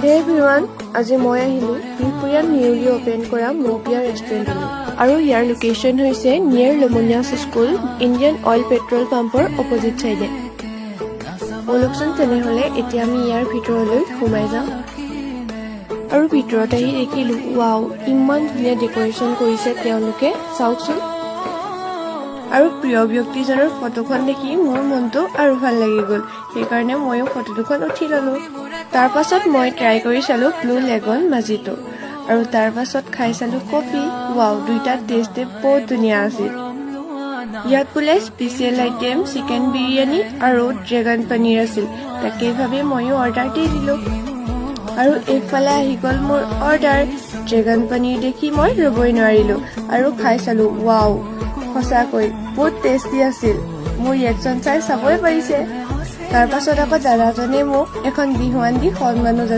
Hey everyone, আজি মই আহিলো বিহপুৰীয়াত নিউলি ওপেন কৰা মৌপিয়া ৰেষ্টুৰেণ্টলৈ আৰু ইয়াৰ লোকেশ্যন হৈছে নিয়াৰ লমনিয়াছ স্কুল ইণ্ডিয়ান অইল পেট্ৰল পাম্পৰ অপজিট চাইডে। বলকচোন তেনেহ'লে এতিয়া আমি ইয়াৰ ভিতৰলৈ সোমাই যাওঁ আৰু ভিতৰত আহি দেখিলো ৱাও, ইমান ধুনীয়া ডেকৰেশ্যন কৰিছে তেওঁলোকে, চাওকচোন। আৰু প্ৰিয় ব্যক্তিজনৰ ফটোখন দেখি মোৰ মনটো আৰু ভাল লাগি গ'ল, সেইকাৰণে ময়ো ফটো দুখন উঠি ল'লো। তাৰ পাছত মই ট্ৰাই কৰি চালো ব্লু লেগন মাজিটো আৰু তাৰ পাছত খাই চালো কফি। ৱাও, দুইটা টেষ্টে বহুত ধুনীয়া আছিল। ইয়াত বোলে স্পেচিয়েল আইটেম চিকেন বিৰিয়ানী আৰু ড্ৰেগন পনীৰ আছিল, তাকেই ভাবি ময়ো অৰ্ডাৰ দি দিলো। আৰু এইফালে আহি গ'ল মোৰ অৰ্ডাৰ। ড্ৰেগন পনীৰ দেখি মই ৰ'বই নোৱাৰিলো আৰু খাই চালো। ৱাও, সঁচাকৈ বহুত টেষ্টি আছিল। মোৰ ৰিয়েকশ্যন চাই চাবই পাৰিছে। তাৰ পাছত আকৌ দাদাজনে মোক এখন বিহুৱান দি সন্মানো